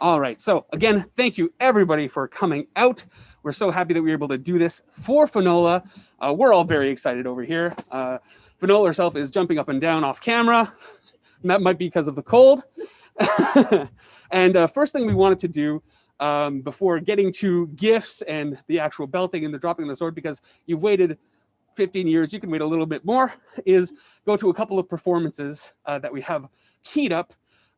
All right. So again, thank you everybody for coming out. We're so happy that we were able to do this for Finola. We're all very excited over here. Finola herself is jumping up and down off camera. That might be because of the cold. And first thing we wanted to do before getting to gifts and the actual belting and the dropping of the sword, because you've waited 15 years, you can wait a little bit more, is go to a couple of performances that we have keyed up,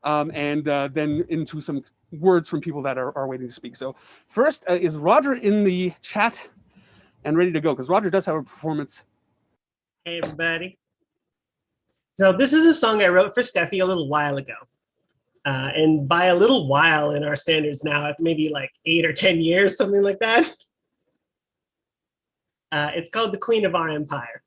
and then into some words from people that are waiting to speak. So first, is Roger in the chat and ready to go? Because Roger does have a performance. Hey, everybody. So this is a song I wrote for Steffi a little while ago. And by a little while in our standards now, maybe like 8 or 10 years, something like that. It's called The Queen of Our Empire.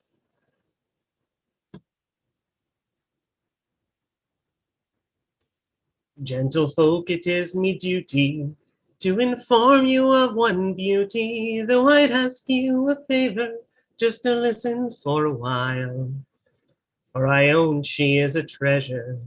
Gentlefolk, it is me duty to inform you of one beauty, though I'd ask you a favor just to listen for a while. For I own she is a treasure,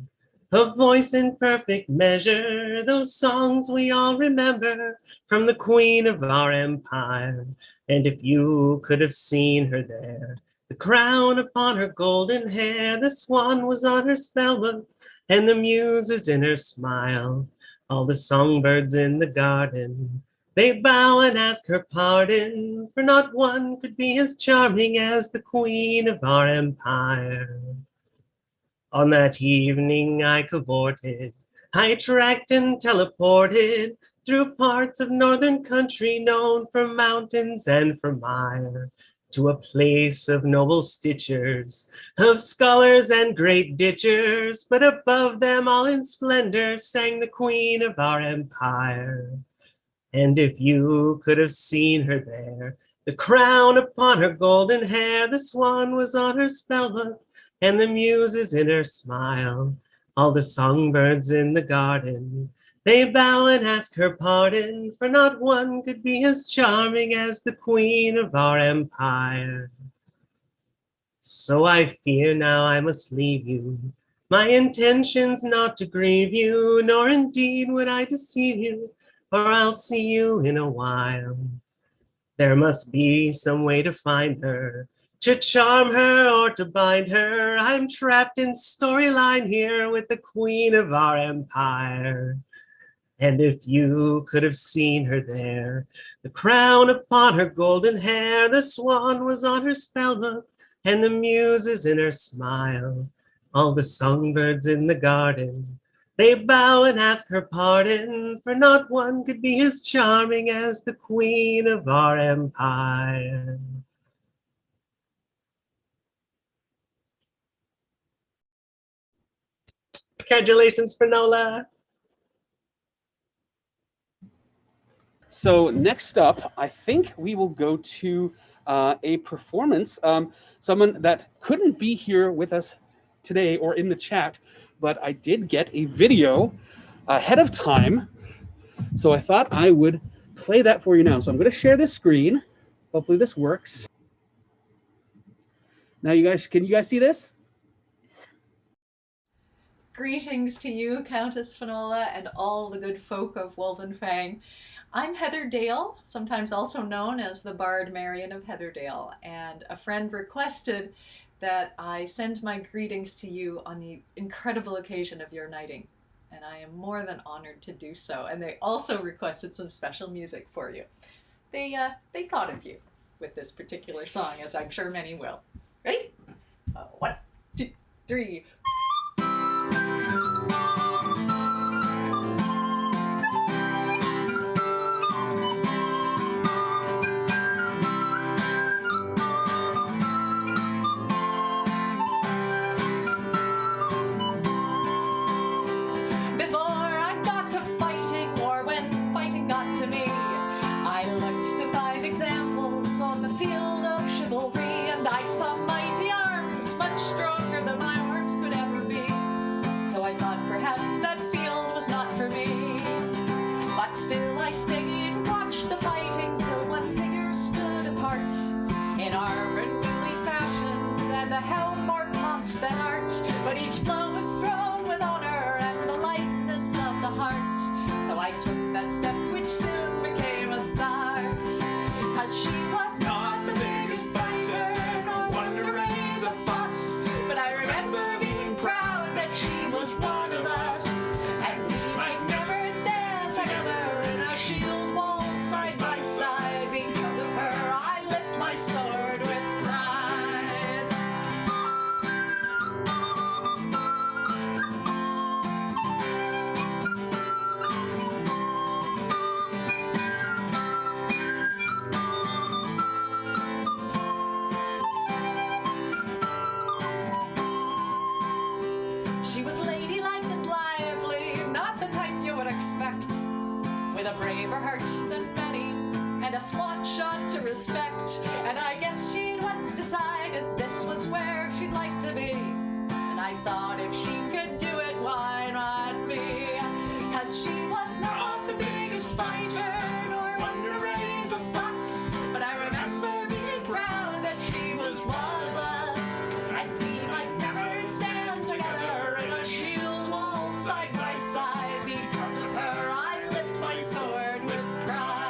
a voice in perfect measure, those songs we all remember from the queen of our empire. And if you could have seen her there, the crown upon her golden hair, the swan was on her spellbook, and the muses in her smile, all the songbirds in the garden, they bow and ask her pardon, for not one could be as charming as the queen of our empire. On that evening I cavorted, I tracked and teleported through parts of northern country known for mountains and for mire, to a place of noble stitchers, of scholars and great ditchers, but above them all in splendor sang the queen of our empire. And if you could have seen her there, the crown upon her golden hair, the swan was on her spellbook, and the muses in her smile, all the songbirds in the garden, they bow and ask her pardon, for not one could be as charming as the queen of our empire. So I fear now I must leave you, my intention's not to grieve you, nor indeed would I deceive you, or I'll see you in a while. There must be some way to find her, to charm her or to bind her. I'm trapped in storyline here with the queen of our empire. And if you could have seen her there, the crown upon her golden hair, the swan was on her spellbook, and the muses in her smile, all the songbirds in the garden, they bow and ask her pardon, for not one could be as charming as the queen of our empire. Congratulations, Finola. So next up, I think we will go to a performance. Someone that couldn't be here with us today or in the chat, but I did get a video ahead of time. So I thought I would play that for you now. So I'm going to share this screen. Hopefully this works. Now can you guys see this? Greetings to you, Countess Finola, and all the good folk of Wolvenfang. I'm Heather Dale, sometimes also known as the Bard Marion of Heatherdale, and a friend requested that I send my greetings to you on the incredible occasion of your knighting, and I am more than honored to do so. And they also requested some special music for you. They thought of you with this particular song, as I'm sure many will. Ready? 1, 2, 3. Still I stayed and watched the fighting till one figure stood apart, in armor newly fashioned and a helm more pomped than art. But each blow was thrown with honor and the lightness of the heart. So I act, with a braver heart than many, and a slot shot to respect. And I guess she'd once decided this was where she'd like to be. And I thought if she could do it, why not me? 'Cause she was not the biggest fighter, nor one to raise a fuss, but I remember being proud that she was one of us. And we might never stand together in a shield wall side by side. Because of her, I lift my sword with pride.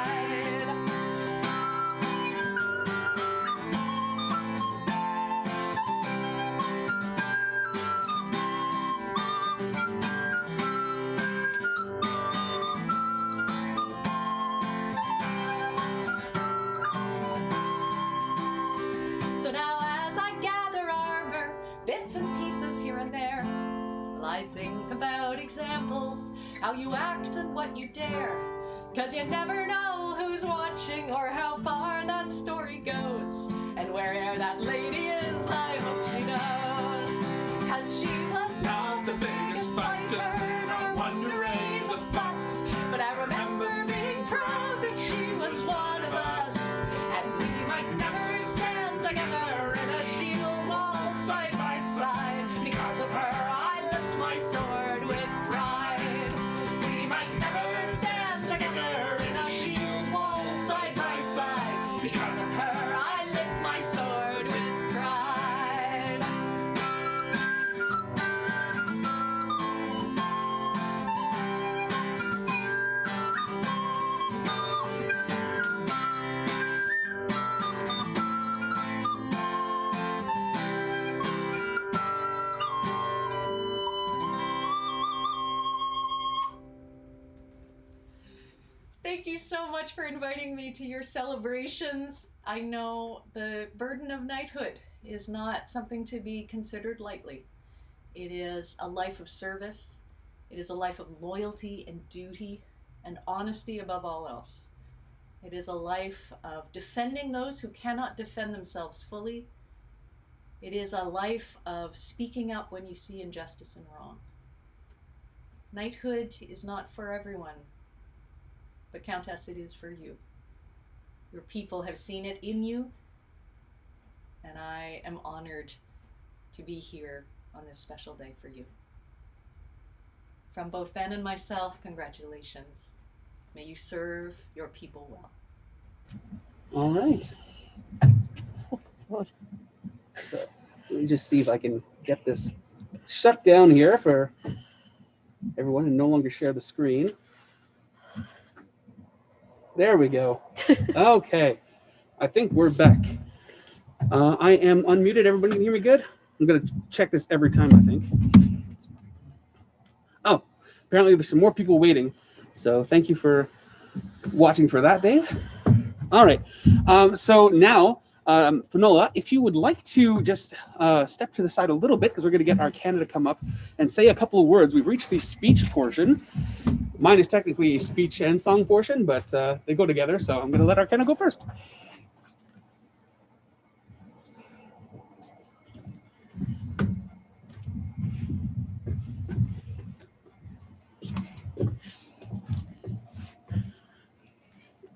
So now as I gather armor, bits and pieces here and there, well, I think about examples, how you act and what you dare. 'Cause you never know who's watching or how far that story goes. And where that lady is, I hope she knows. 'Cause she was not the biggest fighter, nor one to raise a fuss, but I remember being proud that she was one of us. And we might never stand together in a shield wall side by side. Because of her, I lift my sword with pride. We might never stand together in a shield wall side by side. Because of her, I lift my sword with pride. Thank you so much for inviting me to your celebrations. I know the burden of knighthood is not something to be considered lightly. It is a life of service. It is a life of loyalty and duty and honesty above all else. It is a life of defending those who cannot defend themselves fully. It is a life of speaking up when you see injustice and wrong. Knighthood is not for everyone. But Countess, it is for you. Your people have seen it in you, and I am honored to be here on this special day for you. From both Ben and myself, congratulations. May you serve your people well. All right. So let me just see if I can get this shut down here for everyone and no longer share the screen. There we go. Okay. I think we're back. I am unmuted. Everybody can hear me good? I'm going to check this every time, I think. Oh, apparently there's some more people waiting. So thank you for watching for that, Dave. All right. So now, Finola, if you would like to just step to the side a little bit, because we're going to get Arcana to come up and say a couple of words. We've reached the speech portion. Mine is technically a speech and song portion, but they go together. So I'm going to let Arcana go first.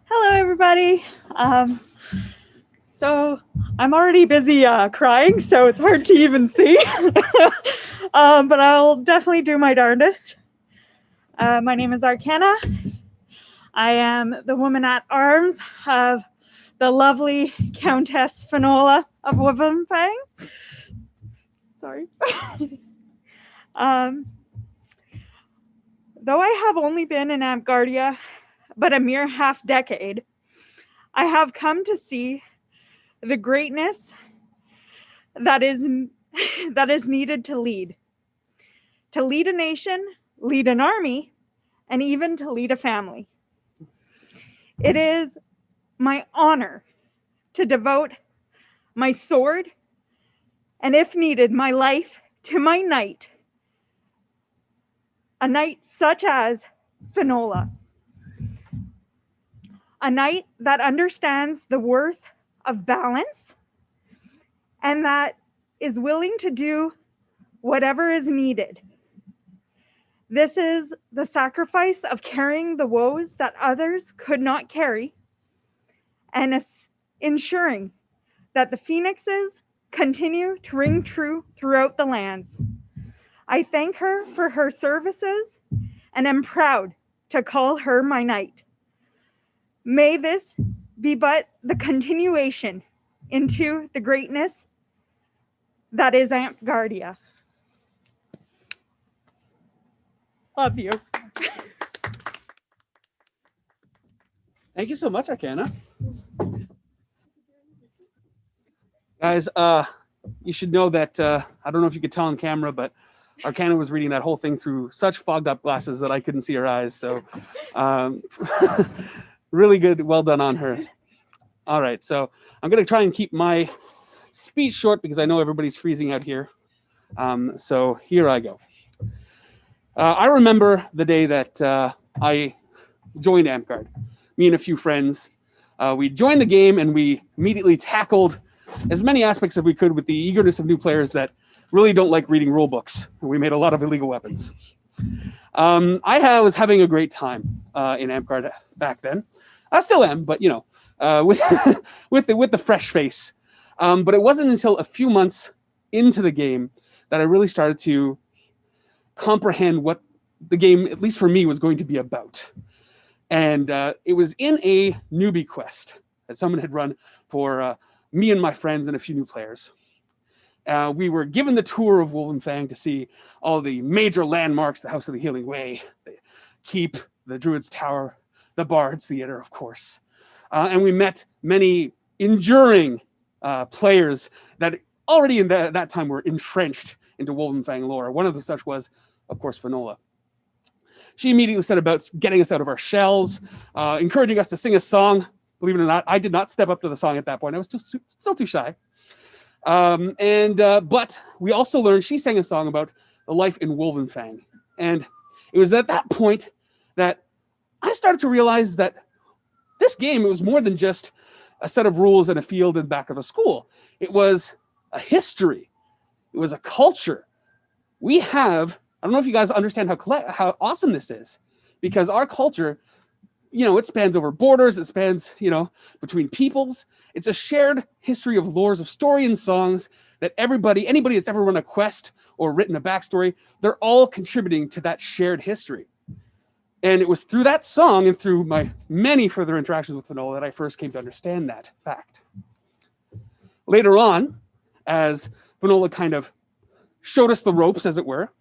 Hello, everybody. So I'm already busy crying, so it's hard to even see. But I'll definitely do my darndest. My name is Arcana. I am the woman at arms of the lovely Countess Finola of Wovenfang. Sorry. Though I have only been in Amtgardia but a mere half decade, I have come to see the greatness that is needed to lead a nation, lead an army, and even to lead a family. It is my honor to devote my sword and, if needed, my life to my knight, a knight such as Finola. A knight that understands the worth of balance and that is willing to do whatever is needed. This is the sacrifice of carrying the woes that others could not carry and ensuring that the phoenixes continue to ring true throughout the lands. I thank her for her services and am proud to call her my knight. May this be but the continuation into the greatness that is Amtgardia. Love you. Thank you so much, Arcana. Guys, you should know that, I don't know if you could tell on camera, but Arcana was reading that whole thing through such fogged up glasses that I couldn't see her eyes. So really good. Well done on her. All right. So I'm going to try and keep my speech short because I know everybody's freezing out here. So here I go. I remember the day that I joined Amtgard. Me and a few friends, we joined the game and we immediately tackled as many aspects as we could with the eagerness of new players that really don't like reading rule books. We made a lot of illegal weapons. I was having a great time in Amtgard back then. I still am, but you know, with the fresh face. But it wasn't until a few months into the game that I really started to comprehend what the game, at least for me, was going to be about. And it was in a newbie quest that someone had run for me and my friends and a few new players. We were given the tour of Wolvenfang to see all the major landmarks, the House of the Healing Way, the Keep, the Druid's Tower, the Bard's Theater, of course. And we met many enduring players that already in that time were entrenched into Wolvenfang lore. One of the such was, of course, Finola. She immediately set about getting us out of our shells, encouraging us to sing a song. Believe it or not, I did not step up to the song at that point. I was still too shy. But we also learned she sang a song about the life in Wolvenfang. And it was at that point that I started to realize that this game, it was more than just a set of rules and a field in the back of a school. It was a history. It was a culture. We have, I don't know if you guys understand how awesome this is, because our culture, you know, it spans over borders, it spans, you know, between peoples. It's a shared history of lores of story and songs that anybody that's ever run a quest or written a backstory, they're all contributing to that shared history. And it was through that song and through my many further interactions with Finola that I first came to understand that fact. Later on, as Finola kind of showed us the ropes, as it were,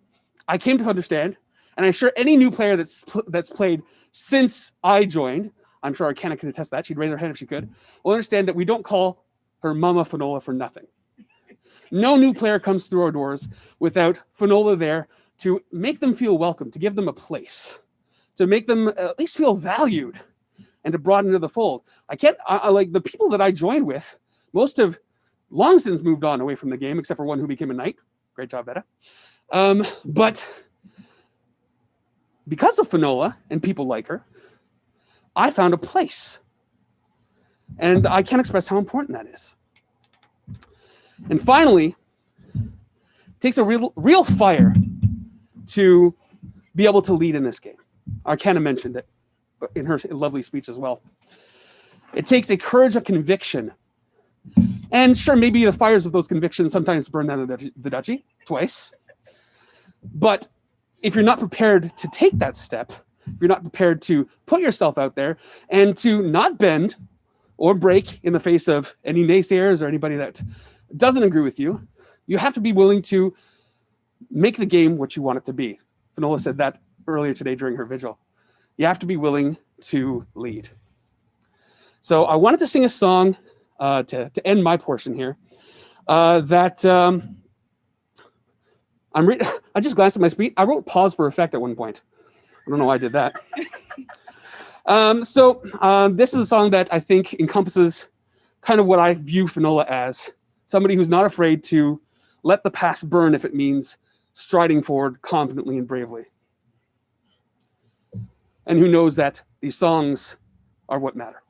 I came to understand, and I'm sure any new player that's played since I joined, I'm sure Arcana can attest that, she'd raise her hand if she could, will understand that we don't call her Mama Finola for nothing. No new player comes through our doors without Finola there to make them feel welcome, to give them a place, to make them at least feel valued, and to broaden into the fold. I like the people that I joined with, most have long since moved on away from the game, except for one who became a knight. Great job, Beta. But because of Finola and people like her, I found a place. And I can't express how important that is. And finally, it takes a real fire to be able to lead in this game. Arcana mentioned it in her lovely speech as well. It takes a courage of conviction. And sure, maybe the fires of those convictions sometimes burn down the duchy twice. But if you're not prepared to take that step, if you're not prepared to put yourself out there and to not bend or break in the face of any naysayers or anybody that doesn't agree with you, you have to be willing to make the game what you want it to be. Finola said that earlier today during her vigil. You have to be willing to lead. So I wanted to sing a song to end my portion here I just glanced at my speech. I wrote pause for effect at one point. I don't know why I did that. This is a song that I think encompasses kind of what I view Finola as. Somebody who's not afraid to let the past burn if it means striding forward confidently and bravely. And who knows that these songs are what matter.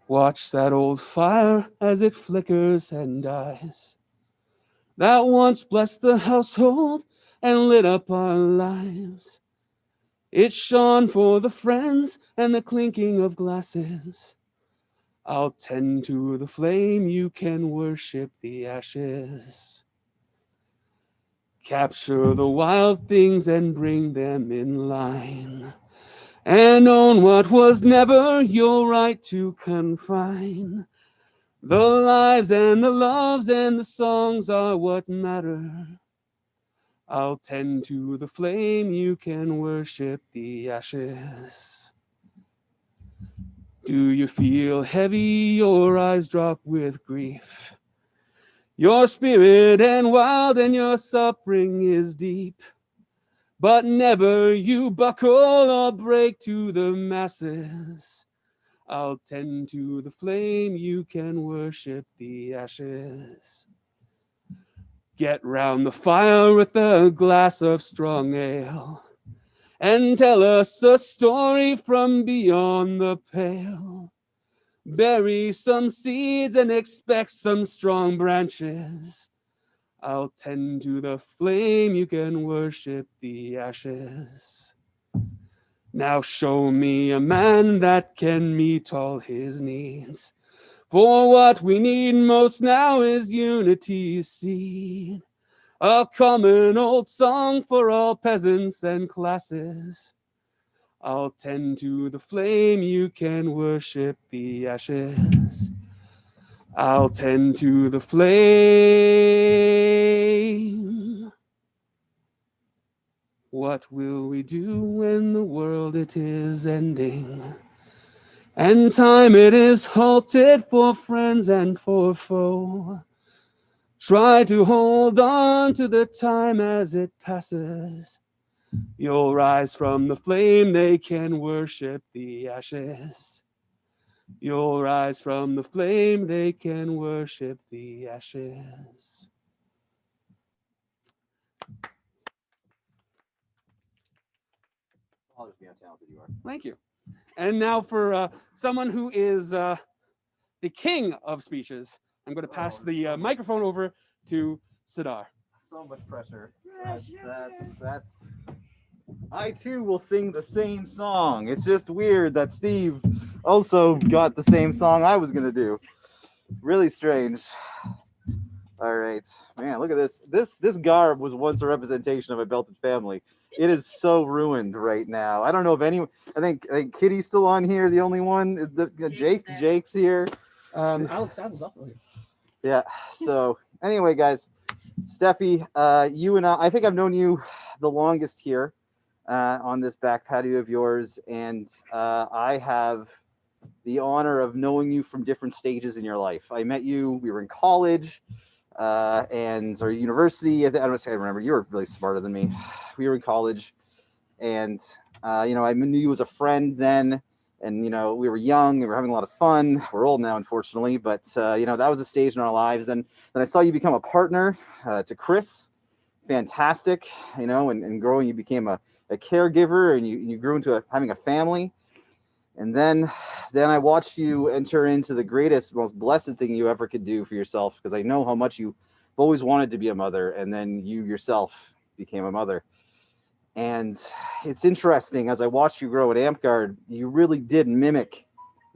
Watch that old fire as it flickers and dies. That once blessed the household and lit up our lives. It shone for the friends and the clinking of glasses. I'll tend to the flame, you can worship the ashes. Capture the wild things and bring them in line. And own what was never your right to confine. The lives and the loves and the songs are what matter. I'll tend to the flame, you can worship the ashes. Do you feel heavy, your eyes drop with grief? Your spirit and wild and your suffering is deep. But never you buckle or break to the masses. I'll tend to the flame, you can worship the ashes. Get round the fire with a glass of strong ale and tell us a story from beyond the pale. Bury some seeds and expect some strong branches. I'll tend to the flame, you can worship the ashes. Now show me a man that can meet all his needs. For what we need most now is unity's seed. A common old song for all peasants and classes. I'll tend to the flame, you can worship the ashes. I'll tend to the flame. What will we do when the world it is ending? And time it is halted for friends and for foe. Try to hold on to the time as it passes. You'll rise from the flame, they can worship the ashes. You'll rise from the flame, they can worship the ashes. I'll just be how talented you are. Thank you. And now for someone who is the king of speeches, I'm going to pass the microphone over to Sidar. So much pressure. That's. I too will sing the same song. It's just weird that Steve also got the same song I was gonna do. Really strange. All right, man. Look at this. This garb was once a representation of a belted family. It is so ruined right now. I don't know if anyone. I think Kitty's still on here. The only one. Jake's here. Alex Adams up here. Yeah. So anyway, guys, Steffi, you and I think I've known you the longest here on this back patio of yours, and I have the honor of knowing you from different stages in your life. I met you. We were in college. And or university. I don't remember. You were really smarter than me. We were in college, and you know, I knew you as a friend then, and you know, we were young and we were having a lot of fun. We're old now, unfortunately, but you know, that was a stage in our lives. Then I saw you become a partner to Chris. Fantastic, you know, and growing, you became a caregiver, and you grew into having a family. And then I watched you enter into the greatest, most blessed thing you ever could do for yourself, because I know how much you've always wanted to be a mother, and then you yourself became a mother. And it's interesting, as I watched you grow at AmpGuard, you really did mimic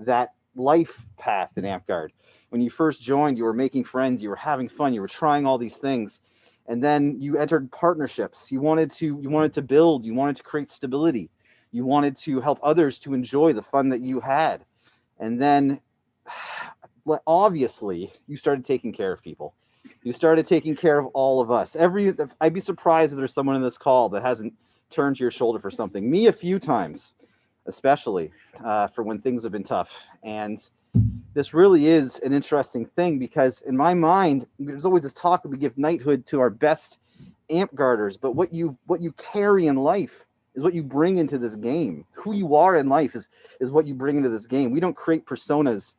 that life path in AmpGuard. When you first joined, you were making friends, you were having fun, you were trying all these things. And then you entered partnerships. You wanted to build, you wanted to create stability. You wanted to help others to enjoy the fun that you had. And then obviously you started taking care of people. You started taking care of all of us. I'd be surprised if there's someone in this call that hasn't turned to your shoulder for something. Me a few times, especially for when things have been tough. And this really is an interesting thing, because in my mind, there's always this talk that we give knighthood to our best AmpGuarders, but what you carry in life is what you bring into this game. Who you are in life is what you bring into this game. We don't create personas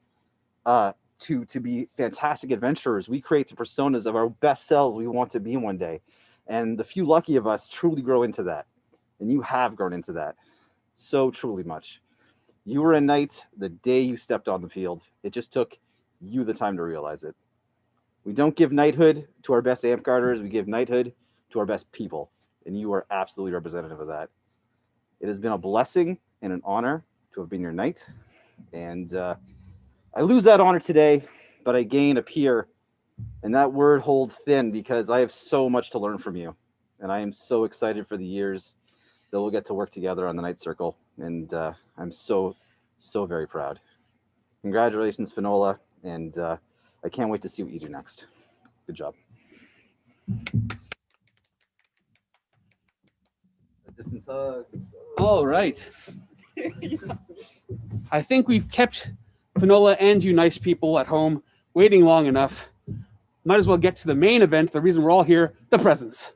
to be fantastic adventurers. We create the personas of our best selves we want to be one day. And the few lucky of us truly grow into that. And you have grown into that so truly much. You were a knight the day you stepped on the field. It just took you the time to realize it. We don't give knighthood to our best AmpGuarders. We give knighthood to our best people and you are absolutely representative of that. It has been a blessing and an honor to have been your knight, and I lose that honor today, but I gain a peer, and that word holds thin because I have so much to learn from you, and I am so excited for the years that we'll get to work together on the Night Circle, and I'm so very proud. Congratulations, Finola, and I can't wait to see what you do next. Good job. A distance hug. All right. I think we've kept Finola and you nice people at home waiting long enough. Might as well get to the main event, the reason we're all here, the presents.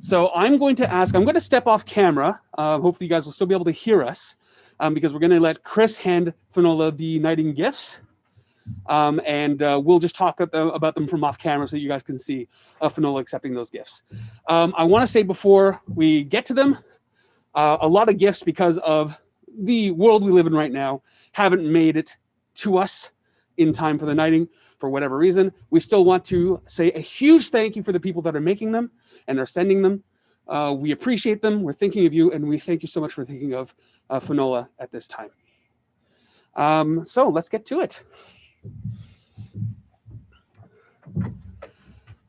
So I'm going to step off camera. Hopefully you guys will still be able to hear us because we're going to let Chris hand Finola the knighting gifts. And we'll just talk about them from off camera so you guys can see Finola accepting those gifts. I want to say before we get to them, a lot of gifts, because of the world we live in right now, haven't made it to us in time for the knighting for whatever reason. We still want to say a huge thank you for the people that are making them and are sending them. We appreciate them. We're thinking of you, and we thank you so much for thinking of Finola at this time. So let's get to it.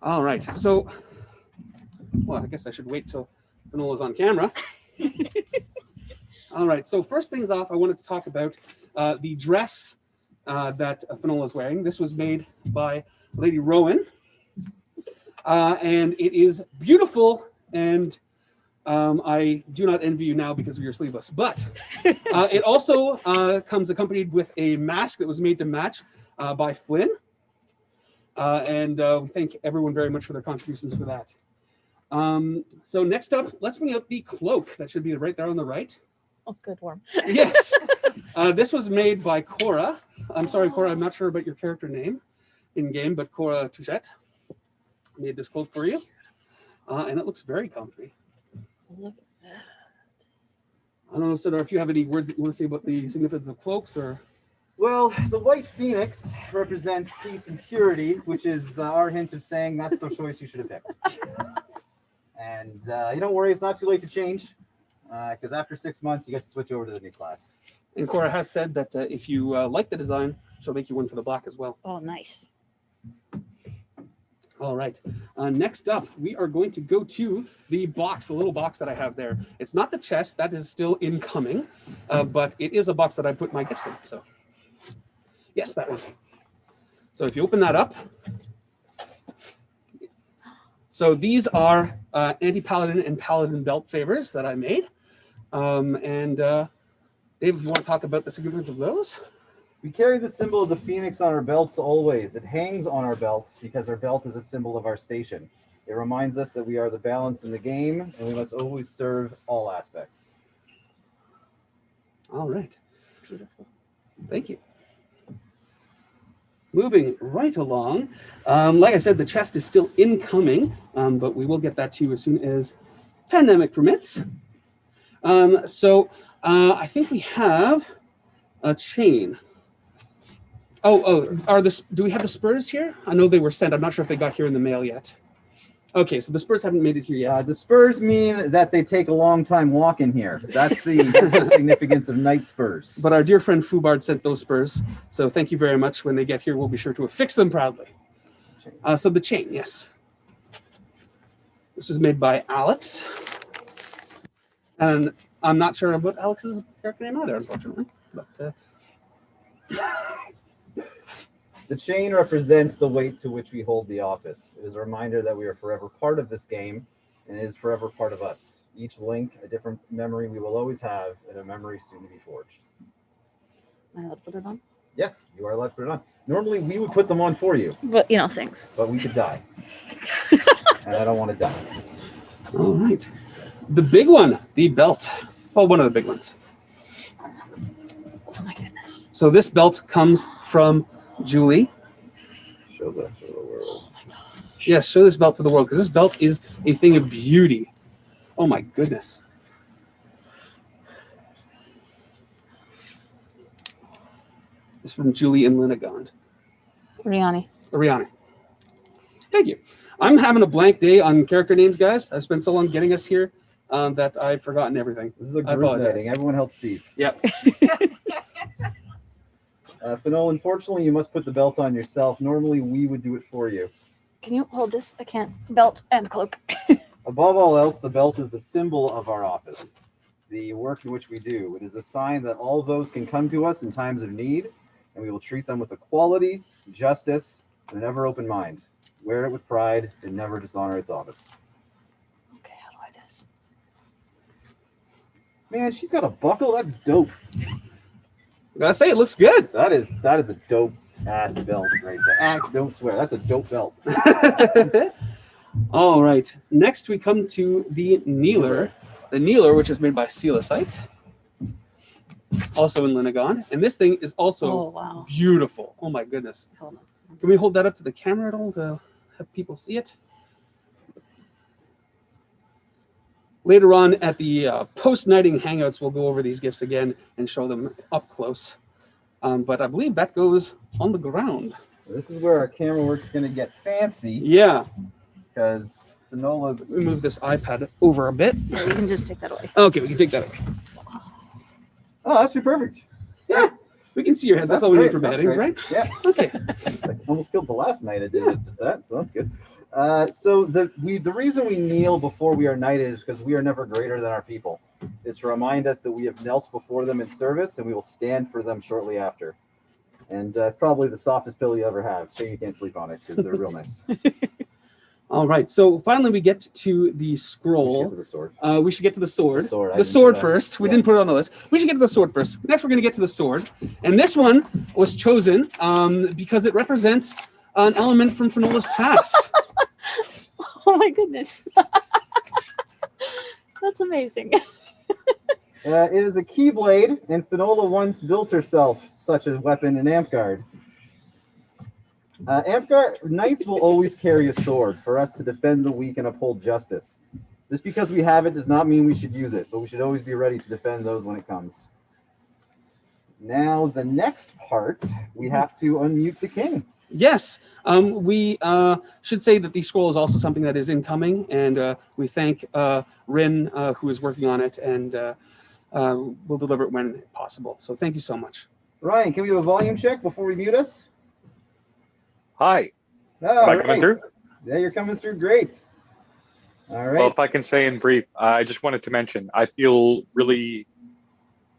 All right. So, well, I guess I should wait till Finola's on camera. All right. So first things off, I wanted to talk about the dress that Finola is wearing. This was made by Lady Rowan, and it is beautiful. And I do not envy you now because of your sleeveless. But it also comes accompanied with a mask that was made to match by Flynn. And we thank everyone very much for their contributions for that. So next up, let's bring out the cloak. That should be right there on the right. Oh, good worm. Yes. This was made by Cora. I'm sorry, Cora, I'm not sure about your character name in game, but Cora Touchette made this cloak for you. And it looks very comfy. Look at that. I don't know, Sidor, if you have any words that you want to say about the significance of cloaks, or... Well, the white phoenix represents peace and purity, which is our hint of saying that's the choice you should have picked. And you don't worry, it's not too late to change, because after 6 months, you get to switch over to the new class. And Cora has said that if you like the design, she'll make you one for the black as well. Oh, nice. All right. Next up, we are going to go to the box, the little box that I have there. It's not the chest, that is still incoming, but it is a box that I put my gifts in. So, yes, that one. So if you open that up, so these are anti-paladin and paladin belt favors that I made. And Dave, if you want to talk about the significance of those? We carry the symbol of the phoenix on our belts always. It hangs on our belts because our belt is a symbol of our station. It reminds us that we are the balance in the game, and we must always serve all aspects. All right. Beautiful. Thank you. Moving right along. Like I said, the chest is still incoming, but we will get that to you as soon as pandemic permits. So I think we have a chain. Do we have the spurs here? I know they were sent. I'm not sure if they got here in the mail yet. Okay, so the spurs haven't made it here yet. The spurs mean that they take a long time walking here. That's the significance of night spurs. But our dear friend Fubard sent those spurs, so thank you very much. When they get here, we'll be sure to affix them proudly. So the chain, yes. This was made by Alex. And I'm not sure what Alex's character name either, unfortunately. But the chain represents the weight to which we hold the office. It is a reminder that we are forever part of this game, and it is forever part of us. Each link, a different memory we will always have, and a memory soon to be forged. Am I allowed to put it on? Yes, you are allowed to put it on. Normally, we would put them on for you, But, thanks. but we could die. And I don't want to die. all right. The big one, the belt. Well, one of the big ones. Oh, my goodness. So this belt comes from Julie. Show the world. Yes, show this belt to the world, because this belt is a thing of beauty. Oh my goodness. This is from Julie and Linnegond. Riani. Ariane. Thank you. I'm having a blank day on character names, guys. I've spent so long getting us here that I've forgotten everything. This is a I group apologize. nighting. Everyone help Steve. Yep. Finola, unfortunately, you must put the belt on yourself. Normally, we would do it for you. Can you hold this? I can't. Belt and cloak. Above all else, the belt is the symbol of our office, the work in which we do. It is a sign that all those can come to us in times of need, and we will treat them with equality, justice, and an ever-open mind. Wear it with pride and never dishonor its office. Okay, how do I this? Man, she's got a buckle. That's dope. I gotta say, it looks good. That is a dope ass belt right there. Don't swear. That's a dope belt. All right. Next, we come to the kneeler. The kneeler, which is made by Sealicite, also in Linagon. And this thing is also Oh, wow. beautiful. Oh my goodness. Hold on. Can we hold that up to the camera at all to have people see it? Later on at the post-nighting hangouts, we'll go over these gifts again and show them up close. But I believe that goes on the ground. This is where our camera work's going to get fancy Yeah. because Finola's... Let me move this iPad over a bit. Yeah, you can just take that away. Okay, we can take that away. Oh, actually perfect. Yeah, we can see your head. That's all we need for beheadings, right? Yeah. Okay. I almost killed the last night I did it with that, so that's good. So the reason we kneel before we are knighted is because we are never greater than our people. It's to remind us that we have knelt before them in service and we will stand for them shortly after. And it's probably the softest pillow you ever have. Shame you can't sleep on it because they're real nice. All right. So finally, we get to the We scroll. should get to the sword. We should get to the sword. The sword, I The didn't sword put that. first. We Yeah. didn't put it on the list. We should get to the sword first. Next, we're going to get to the sword. And this one was chosen because it represents an element from Finola's past. Oh my goodness. That's amazing. It is a keyblade, and Finola once built herself such a weapon in Amtgard. Knights will always carry a sword for us to defend the weak and uphold justice. Just because we have it does not mean we should use it, but we should always be ready to defend those when it comes. Now, the next part, we have to unmute the king. Yes. We should say that the scroll is also something that is incoming, and we thank Rin, who is working on it, and we'll deliver it when possible. So thank you so much. Ryan, can we have a volume check before we mute us? Hi. Oh, Am I coming through? Yeah, you're coming through great. All right. Well, if I can stay in brief, I just wanted to mention I feel really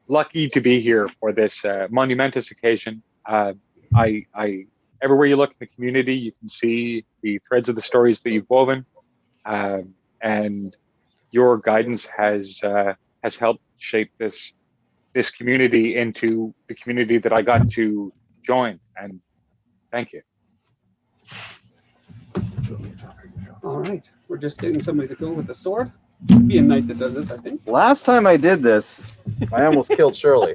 lucky to be here for this monumentous occasion. Everywhere you look in the community, you can see the threads of the stories that you've woven, and your guidance has helped shape this community into the community that I got to join. And thank you. All right. We're just getting somebody to go with the sword. It'd be a knight that does this, I think. Last time I did this, I almost killed Shirley.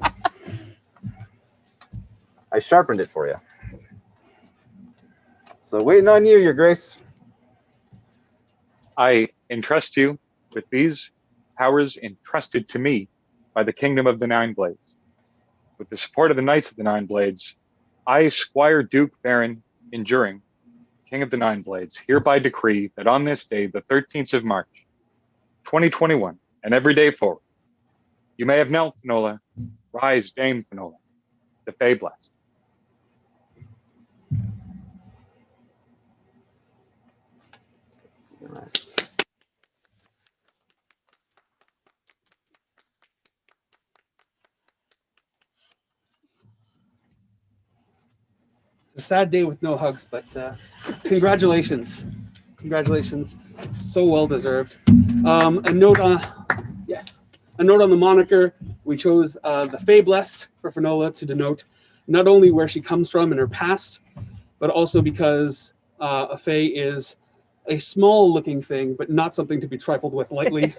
I sharpened it for you. So waiting on you, Your Grace. I entrust you with these powers entrusted to me by the Kingdom of the Nine Blades. With the support of the Knights of the Nine Blades, I, Squire Duke Baron Enduring, King of the Nine Blades, hereby decree that on this day, the 13th of March, 2021, and every day forward, you may have knelt, Finola, rise, Dame Finola the Faeblessed. A sad day with no hugs, but congratulations. Congratulations. So well deserved. A note on the moniker. We chose the Faeblessed for Finola to denote not only where she comes from in her past, but also because a Fae is a small looking thing, but not something to be trifled with lightly.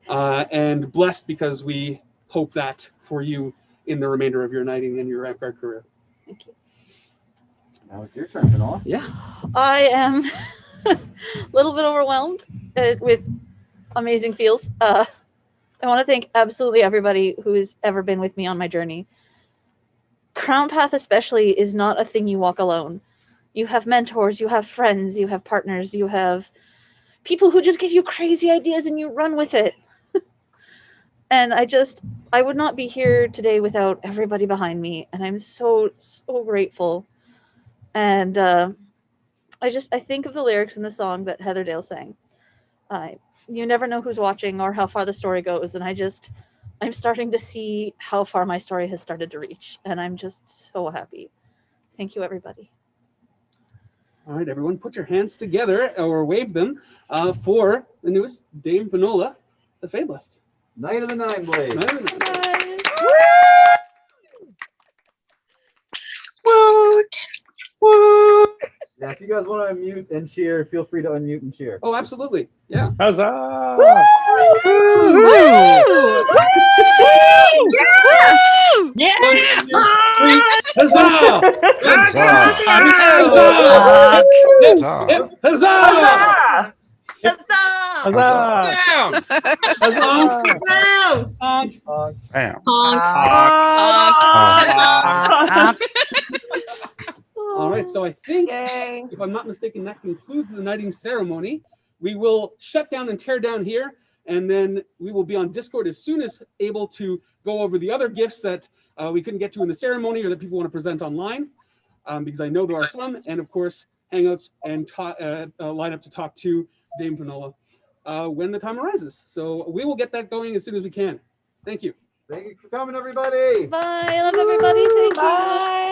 And blessed because we hope that for you in the remainder of your knighting and your Amtgard career. Thank you. Now it's your turn, Finola. Yeah. I am a little bit overwhelmed with amazing feels. I want to thank absolutely everybody who has ever been with me on my journey. Crown Path especially is not a thing you walk alone. You have mentors, you have friends, you have partners, you have people who just give you crazy ideas and you run with it. And I would not be here today without everybody behind me. And I'm so grateful. And I think of the lyrics in the song that Heather Dale sang. You never know who's watching or how far the story goes. And I'm starting to see how far my story has started to reach. And I'm just so happy. Thank you, everybody. All right, everyone, put your hands together or wave them for the newest Dame Finola the Faeblessed. Knight of the Nine Blades. Knight of the Nine Blades. Woot! Woot! Yeah, if you guys want to unmute and cheer, feel free to unmute and cheer. Oh, absolutely. Yeah. Huzzah! Yeah! Huzzah! Huzzah! Huzzah! Honk. Bam. All right, so I think, Yay. if I'm not mistaken, that concludes the knighting ceremony. We will shut down and tear down here, and then we will be on Discord as soon as able to go over the other gifts that we couldn't get to in the ceremony or that people want to present online, because I know there are some, and of course, hangouts and line up to talk to Dame Finola when the time arises. So we will get that going as soon as we can. Thank you. Thank you for coming, everybody. Bye. I love everybody. Thank you. Bye.